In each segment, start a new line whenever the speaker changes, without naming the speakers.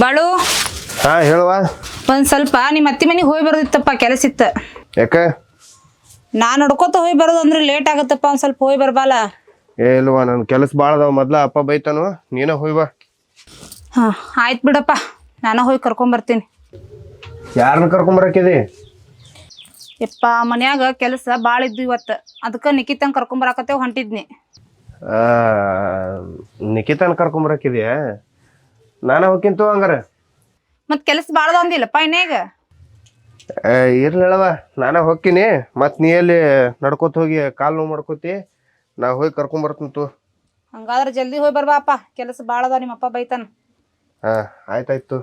ಬಾಳು
ಹಾ ಹೇಳುವ.
ಒಂದ್ ಸ್ವಲ್ಪ ನಿಮ್ಮ ಅತ್ತಿ ಮನೆಗೆ ಹೋಗಿ ಬರೋದಿತ್ತಪ್ಪ, ಕೆಲಸ ಇತ್ತ.
ಯಾಕ?
ನಾ ನಡ್ಕೋತ ಹೋಗಿ ಬರೋದು ಅಂದ್ರೆ ಲೇಟ್ ಆಗತ್ತಪ್ಪ, ಒಂದ್ ಸ್ವಲ್ಪ ಹೋಗಿ ಬರ್ಬಾಲ.
ಏ ಇಲ್ವಾ, ನನ್ ಕೆಲಸ ಭಾಳ ಅದಾವ. ಮೊದ್ಲ ಅಪ್ಪ ಬೈತಾನು, ನೀನ ಹೋಯ್ ಬಾ.
ಹಾ ಆಯ್ತು ಬಿಡಪ್ಪ, ನಾನು ಹೋಗಿ ಕರ್ಕೊಂಬರ್ತೀನಿ.
ಯಾರನ್ನ ಕರ್ಕೊಂಬರಕಿದಿ?
ಯಪ್ಪ ಮನ್ಯಾಗ ಕೆಲಸ ಭಾಳ ಇದ್ದು ಇವತ್ತು, ಅದಕ್ಕೆ ನಿಖಿತಂಗೆ ಕರ್ಕೊಂಬರಾಕತ್ತೇವ್ ಹೊಂಟಿದ್ನಿ.
ನಿಖಿತನ ಕರ್ಕೊಂಬರಕಿದ್ಯಾ? ನಾನ ಹೋಗ್ಕಿಂತು ಹಂಗಾರ.
ಮತ್ ಕೆಲಸ ಭಾಳ ಅಂದಿಲ್ಲಪ್ಪ ಇನ್ನೇಗ.
ಇರ್ಲಿಲ್ಲವ, ನಾನ ಹೋಗ್ತೀನಿ. ಮತ್ ನೀ ಎಲ್ಲಿ ನಡ್ಕೋತ ಹೋಗಿ ಕಾಲು ನೋವು ಮಾಡ್ಕೋತಿ, ನಾ ಹೋಗಿ ಕರ್ಕೊಂಬರ್ತೀನಿ.
ಹಂಗಾದ್ರೆ ಜಲ್ದಿ ಹೋಗಿ ಬರ್ಬಾಪ್ಪ, ಕೆಲಸ ಭಾಳ ಅದಾವ, ನಿಮ್ಮಪ್ಪ ಬೈತಾನ.
ಹಾ ಆಯ್ತಾಯ್ತು.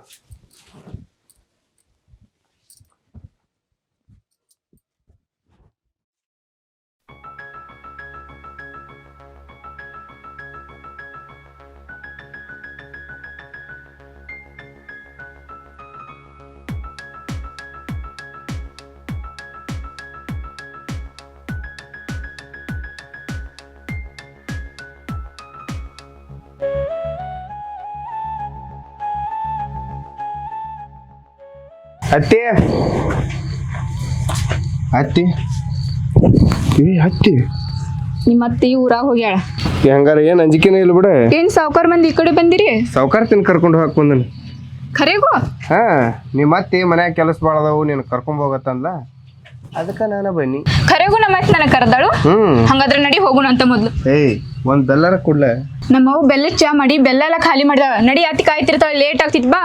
ಹತ್ತಿ ಹತ್ತಿ ಹತ್ತಿ
ನಿಮ್ಮ ಅತ್ತಿ ಊರಾಗ ಹೋಗ್ಯಾಳ.
ಹಂಗಾರ ಏನ್ ಅಂಜಿಕೆನೇ ಇಲ್ಲ ಬಿಡ.
ಏನ್ ಸಾವ್ಕಾರ್ ಮಂದಿ ಈ ಕಡೆ ಬಂದಿರಿ?
ಸಾವ್ಕಾರ ತಿನ್ ಕರ್ಕೊಂಡು ಹೋಗಕ್ ಬಂದನ.
ಖರೇಗೋ?
ಹಾ, ನಿಮ್ಮ ಅತ್ತಿ ಮನ್ಯಾಗ ಕೆಲಸ ಭಾಳ ಅದಾವು, ನೀನ್ ಕರ್ಕೊಂಡ್ ಹೋಗತ್ತಂದ, ಅದಕ್ಕ ನಾನ ಬನ್ನಿ.
ಖರೇಗು ನಮ್ಮ ಅತ್ತಿ ನನಗೆ ಕರೆದಾಳು. ಹಂಗಾದ್ರೆ ನಡಿ ಹೋಗೋಣ ಅಂತ ಮೊದ್ಲು.
ಏಯ್ ಒಂದ್ ಬೆಲ್ಲರ ಕೊಡ್ಲ?
ನಮ್ಮವು ಬೆಲ್ಲ ಚಾ ಮಾಡಿ ಬೆಲ್ಲ ಎಲ್ಲ ಖಾಲಿ ಮಾಡಿದಾಳ. ನಡಿ, ಅತ್ತಿ ಕಾಯ್ತಿರ್ತಾಳೆ, ಲೇಟ್ ಆಗ್ತಿತ್ ಬಾ.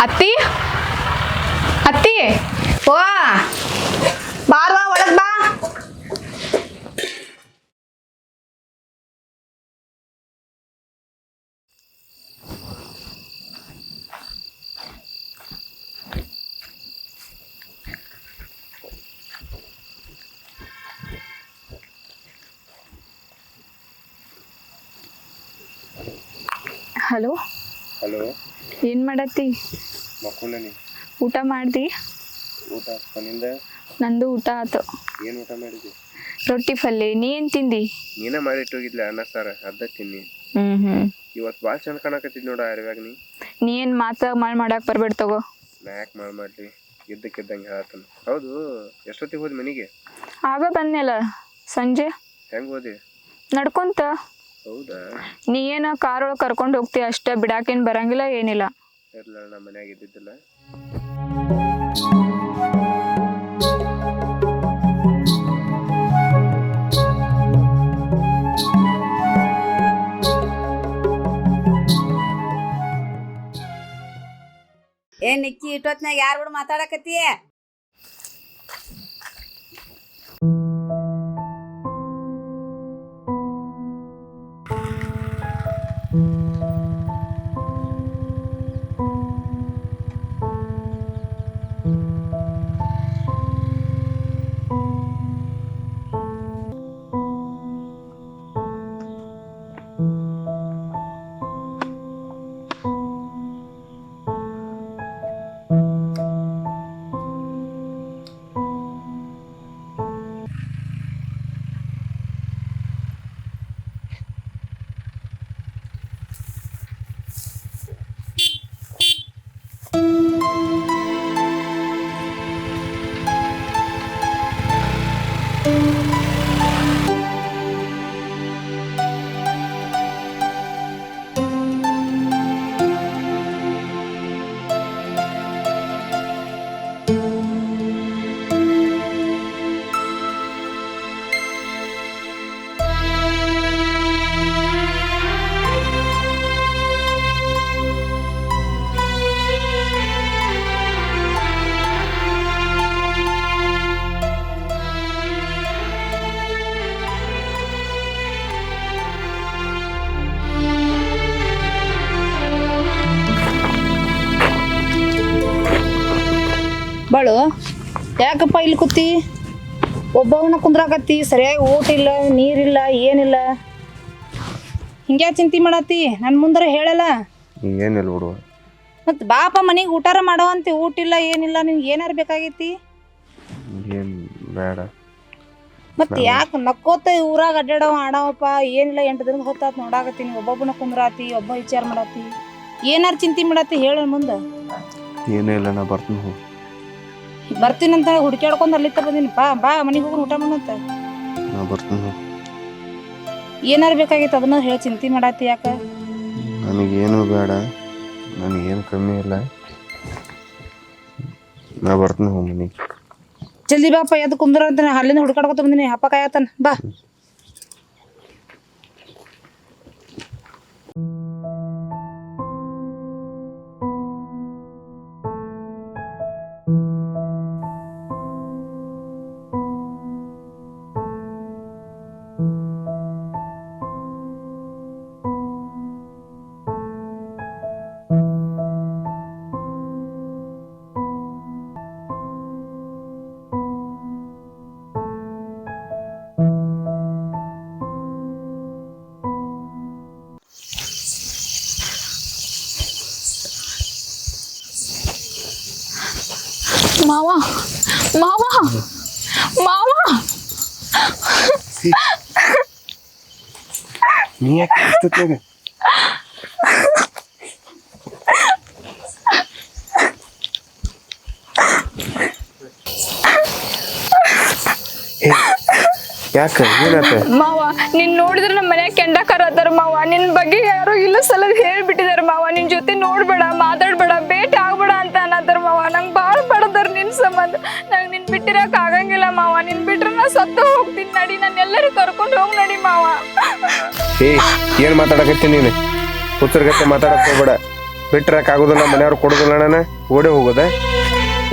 ಅತ್ತಿ ಅತ್ತಿ
ಓ ಬಾರ್ವಾ, ಒಳಗ್ ಬಾ.
ಹಲೋ.
ಹಲೋ,
ಏನ್ ಮಾಡತ್ತಿ?
ಮಕ್ಕಳನಿ.
ಊಟ ಮಾಡ್ದಿ?
ಊಟ ನಿಂದ?
ನಂದು ಊಟ ಆತು.
ಏನ್ ಊಟ ಮಾಡಿದಿ?
ರೊಟ್ಟಿ ಪಲ್ಯ. ನೀ ಏನ್ ತಿಂದಿ?
ನೀನ ಮಾಡಿಟ್ಟೋಗಿದ್ಲ ಅನ್ನ ಸಾರ, ಅರ್ಧ ತಿನ್ನಿ. ಇವತ್ತು ಭಾಳ ಚಂದ ಕಾಣಕತ್ತಿದ್ ನೋಡ ಅರಿವ್ಯಾಗ.
ನೀ ಏನ್ ಮಾತ ಮಾಡಾಕ್ ಬರ್ಬೇಡ ತಗೋ.
ನಾ ಯಾಕೆ ಮಾಡ್ಲಿ, ಇದ್ದಕ್ಕಿದ್ದಂಗೆ ಹೇಳತ್ತನ. ಹೌದು, ಎಷ್ಟೊತ್ತಿಗೆ ಹೋದ್ ಮನೆಗೆ?
ಆಗ ಬಂದ್ನಲ್ಲ, ಸಂಜೆ.
ಹೆಂಗ್ ಹೋದಿ?
ನಡ್ಕೊಂತ.
ಹೌದಾ?
ನೀ ಏನ ಕಾರ್ ಒಳಗೆ ಕರ್ಕೊಂಡು ಹೋಗ್ತಿ ಅಷ್ಟೇ, ಬಿಡಾಕೇನ್ ಬರಂಗಿಲ್ಲ ಏನಿಲ್ಲ.
ಇರ್ಲ, ನಮ್ಮ ಮನ್ಯಾಗ ಇದ್ದಿದ್ದಿಲ್ಲ.
ಏನ್ ನಿಕ್ಕಿ ಇಟ್ಟೊತ್ನಾಗ ಯಾರು ಕೂಡ ಮಾತಾಡಕತ್ತಿ?
ಬಾಳು, ಯಾಕಪ್ಪ ಇಲ್ಲಿ ಕೂತಿ? ಒಬ್ಬವನ್ನ ಕುಂದ್ರಾಕತ್ತಿ, ಸರಿಯಾಗಿ ಊಟ ಇಲ್ಲ, ನೀರಿಲ್ಲ, ಏನಿಲ್ಲ. ಹಿಂಗ್ಯಾ ಚಿಂತೆ ಮಾಡತ್ತಿ? ನನ್ನ ಮುಂದರ ಹೇಳಲ್ಲ.
ಏನಿಲ್ಲ ಬಿಡು.
ಮತ್ತು ಬಾಪ ಮನೆಗೆ ಊಟಾರ ಮಾಡೋ ಅಂತಿ, ಊಟ ಇಲ್ಲ ಏನಿಲ್ಲ, ನಿನ್ಗೆ ಏನಾರು ಬೇಕಾಗೈತಿ?
ಏನು ಬೇಡ.
ಮತ್ತು ಯಾಕೆ ನಕ್ಕೋತ ಊರಾಗ ಅಡ್ಡಾಡವ ಆಡವಪ್ಪ, ಏನಿಲ್ಲ 8 ದಿನದ ಹೊತ್ತಾತ್ ನೋಡಾಕತ್ತೀನಿ, ಒಬ್ಬೊಬ್ಬನ ಕುಂದ್ರಾತಿ, ಒಬ್ಬ ವಿಚಾರ ಮಾಡತ್ತಿ, ಏನಾರು ಚಿಂತೆ ಮಾಡತ್ತಿ ಹೇಳ ಮುಂದೆ.
ಏನೂ ಇಲ್ಲ, ನಾ ಬರ್ತೀನಿ ಹೋಗಿ.
ಬರ್ತೀನಂತ ಹುಡುಕ್ಯಾಡ್ಕೊಂಡು ಅಲ್ಲಿತ್ತ ಬಂದೀನಿ. ಬಾ ಮನೆಗೆ ಹೋಗಿ ಊಟ ಮಾಡೋಂತ.
ನಾ ಬರ್ತೀನಿ ಹೋಗಿ.
ಏನಾರು ಬೇಕಾಗಿತ್ತು ಅದನ್ನ ಹೇಳಿ ಚಿಂತೆ ಮಾಡತ್ತಿ ಯಾಕೆ?
ನನಗೇನು ಬೇಡ, ನನಗೇನು ಕಮ್ಮಿ ಇಲ್ಲ, ನಾ ಬರ್ತೀನಿ ಹೋಗಿ ಮನೆಗೆ.
ಜಲ್ದಿ ಬಾಪ, ಎದ್ದು ಕುಂದ್ರ ಅಂತ ಅಲ್ಲಿಂದ ಹುಡ್ಕಾಡ್ಕೊತ ಬಂದಿನಿ. ಹಪ್ಪ ಕಾಯತಾನ, ಬಾ.
ಮಾವ ಮಾವ ಮಾವ
ನೀ ಯಾಕೆ ಇಷ್ಟೊತ್ತಿನಾಗ? ಯಾಕ ಏನಾತ?
ಮಾವ ನಿನ್ ನೋಡಿದ್ರೆ ನಮ್ಮ ಮನ್ಯಾಗ ಕೆಂಡಕಾರ ಅದಾರ ಮಾವ. ನಿನ್ ಬಗ್ಗೆ ಯಾರೋ ಇಲ್ಲ ಸಲ ಹೇಳ್ಬಿಟ್ಟಿದಾರ ಮಾವ. ನಿನ್ ಜೊತೆ ನೋಡ್ಬೇಡ, ಮಾತಾಡ್ಬೇಡ, ಭೇಟಿ ಆಗ್ಬೇಡ ಅಂತ ಅನ್ನತ್ತಾರ ಮಾವ. ನಂಗೆ ಭಾಳ ಬಡದಾರ ನಿನ್ ಸಂಬಂಧ. ನಂಗೆ ನಿನ್ ಬಿಟ್ಟಿರಕ್ ಆಗಂಗಿಲ್ಲ ಮಾವ. ನಿನ್ ಬಿಟ್ರೆ ನಾ ಸತ್ತ ಹೋಗ್ತೀನಿ. ನಡಿ, ನಾನು ಎಲ್ಲರೂ ಕರ್ಕೊಂಡು ಹೋಗಿ ನಡಿ ಮಾವ.
ಏನ್ ಮಾತಾಡಕತ್ತಿ ನೀನು? ಹುಚ್ಚರ್ಗತ್ತೆ ಮಾತಾಡಕ್ ಹೋಗ್ಬೇಡ. ಬಿಟ್ಟಿರಕ್ ಆಗೋದಿಲ್ಲ, ಮನೆಯವ್ರು ಕೊಡೋದಿಲ್ಲ. ನಾನು ಓಡಿ ಹೋಗೋದ?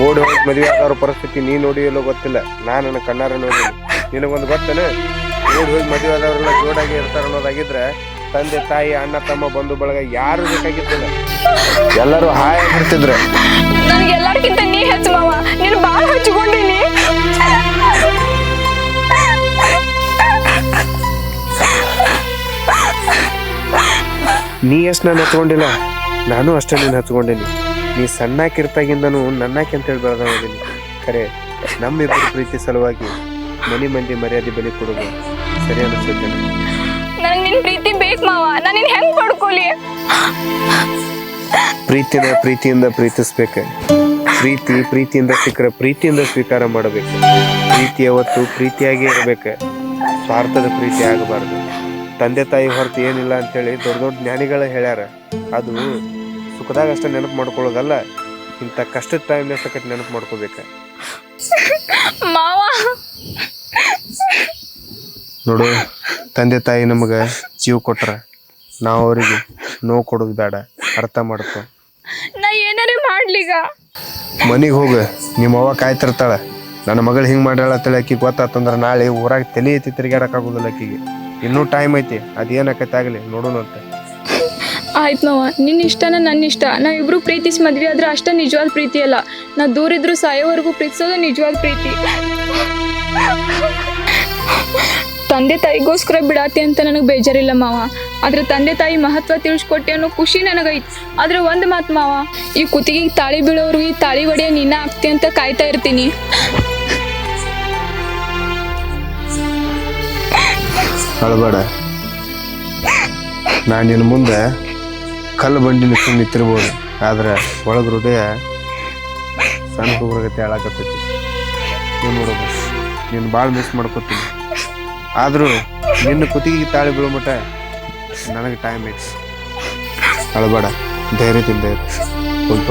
ಓಡಿ ಹೋಗಿ ಮದುವೆ ಆದವ್ರ ಪರಿಸ್ಥಿತಿ ನೀ ನೋಡಿ ಎಲ್ಲೋ ಗೊತ್ತಿಲ್ಲ, ನಾನು ನನ್ನ ಕಣ್ಣಾರ ನೋಡಿ. ನಿನಗೊಂದು ಗೊತ್ತೇನೆ, ಓಡಿ ಹೋಗಿ ಮದುವೆ ಆದವ್ರೆಲ್ಲ ಜೋಡಾಗಿ ಇರ್ತಾರ ಅನ್ನೋದಾಗಿದ್ರೆ ತಂದೆ ತಾಯಿ ಅಣ್ಣ ತಮ್ಮ ಬಂಧು ಬಳಗ ಯಾರು ಬೇಕಾಗಿದ್ದಿಲ್ಲ, ಎಲ್ಲರೂ ಹಾಯಾಗಿರ್ತಿದ್ರು.
ನನ್ಗೆ ಎಲ್ಲಾರ್ಕಿಂತ ನೀ ಹೆಚ್ಚು ಮಾವ. ನೀನು ಭಾಳ ಹಚ್ಚಿಕೊಂಡಿನಿ.
ನೀ ಎಷ್ಟು ನಾನು ಹಚ್ಕೊಂಡಿಲ್ಲ, ನಾನು ಅಷ್ಟೇ ನೀನು ಹಚ್ಕೊಂಡೀನಿ. ನೀ ಸಣ್ಣಾಕಿರ್ತಾಗಿಂದನು ನನ್ನಾಕಿ ಅಂತೇಳಿ ಬೆಳೆದೀನಿ. ಖರೆ ನಮ್ಮಿಬ್ಬರು ಪ್ರೀತಿ ಸಲುವಾಗಿ ಮನೆ ಮಂದಿ ಮರ್ಯಾದೆ ಬೆಲೆ ಕೊಡೋದು ಸರಿ ಅನಿಸ್ತೈತೆ.
ನನಗೆ ನಿನ್ ಪ್ರೀತಿ ಬೇಕು ಮಾವ. ನಾನು ನಿನ್ ಹೆಂಗ್ ಪಡ್ಕೊಲಿ?
ಪ್ರೀತಿಯಿಂದ ಪ್ರೀತಿಸ್ಬೇಕು. ಪ್ರೀತಿಯಿಂದ ಸಿಕ್ಕರೆ ಪ್ರೀತಿಯಿಂದ ಸ್ವೀಕಾರ ಮಾಡಬೇಕು. ಪ್ರೀತಿ ಯಾವತ್ತು ಪ್ರೀತಿಯಾಗಿ ಇರಬೇಕು, ಸ್ವಾರ್ಥದ ಪ್ರೀತಿ ಆಗಬಾರ್ದು. ತಂದೆ ತಾಯಿ ಹೊರತು ಏನಿಲ್ಲ ಅಂತೇಳಿ ದೊಡ್ಡ ದೊಡ್ಡ ಜ್ಞಾನಿಗಳ ಹೇಳ್ಯಾರ. ಅದು ಸುಖದಾಗ ಅಷ್ಟೇ ನೆನಪು ಮಾಡ್ಕೊಳ್ಳೋದಲ್ಲ, ಇಂಥ ಕಷ್ಟದ ಟೈಮ್ನ ಸಕಟ್ ನೆನಪು ಮಾಡ್ಕೋಬೇಕ.
ಮಾವ
ನೋಡು, ತಂದೆ ತಾಯಿ ನಮಗೆ ಜೀವ ಕೊಟ್ರ, ನಾವು ಅವರಿಗೆ ನೋವು ಕೊಡೋದು ಬೇಡ, ಅರ್ಥ ಮಾಡ್ಕೊ.
ನಾ ಏನಾರೇ ಮಾಡ್ಲಿಗ
ಮನೆಗೆ ಹೋಗ, ನಿಮ್ಮ ಅವ್ವ ಕಾಯ್ತಿರ್ತಾಳ. ನನ್ನ ಮಗಳು ಹಿಂಗೆ ಮಾಡ್ಯಾಳ ಅಂತೇಳಿ ಆಕಿಗೆ ಗೊತ್ತಾತಂದ್ರೆ ನಾಳೆ ಊರಾಗ ತಲೆ ಎತ್ತಿ ತಿರುಗಾಡಕ್ಕಾಗೋದಿಲ್ಲ ಆಕಿಗೆ. ಇನ್ನೂ ಟೈಮ್ ಐತಿ, ಅದೇನಕತ್ತೆ ಆಗಲಿ ನೋಡೋಣ ಅಂತ.
ಆಯ್ತು ಮಾವ, ನಿನ್ನ ಇಷ್ಟನ ನನ್ನ ಇಷ್ಟ. ನಾವಿಬ್ರು ಪ್ರೀತಿಸಿ ಮದ್ವೆ ಆದ್ರೆ ಅಷ್ಟ ನಿಜವಾದ ಪ್ರೀತಿ ಅಲ್ಲ. ನಾ ದೂರ ಇದ್ರು ಸಾಯೋವರೆಗೂ ಪ್ರೀತಿಸೋದು ನಿಜವಾದ ಪ್ರೀತಿ. ತಂದೆ ತಾಯಿಗೋಸ್ಕರ ಬಿಡಾತಿ ಅಂತ ನನಗೆ ಬೇಜಾರಿಲ್ಲ ಮಾವ. ಆದ್ರೆ ತಂದೆ ತಾಯಿ ಮಹತ್ವ ತಿಳಿಸ್ಕೊಟ್ಟೆ ಅನ್ನೋ ಖುಷಿ ನನಗೈತಿ. ಆದ್ರೆ ಒಂದು ಮಾತು ಮಾವ, ಈ ಕುತ್ತಿಗೆಗೆ ತಾಳಿ ಬೀಳೋರು ಈ ತಾಳಿ ಒಡೆಯ ನೀನ ಆಗ್ತಿ ಅಂತ ಕಾಯ್ತಾ ಇರ್ತೀನಿ.
ಅಳಬೇಡ, ನಾನು ನಿನ್ನ ಮುಂದೆ ಕಲ್ಲು ಬಂಡಿ ನಿಂತಿರ್ಬೋದು, ಆದ್ರೆ ಒಳಗೆ ಹೃದಯ ಸಣ್ಣ ಹುಡುಗರಗತ್ತೆ ಹಾಳಾಕತ್ತೈತಿ. ನೀವು ನೋಡೋದು, ನೀನು ಭಾಳ ಮಿಸ್ ಮಾಡ್ಕೊತೀನಿ. ಆದರೂ ನಿನ್ನ ಕುತ್ತಿಗೆ ತಾಳಿ ಬೀಳೋ ಮಟ್ಟ ನನಗೆ ಟೈಮ್ ಐತಿ. ಅಳಬೇಡ, ಧೈರ್ಯದಿಂದ ಸ್ವಲ್ಪ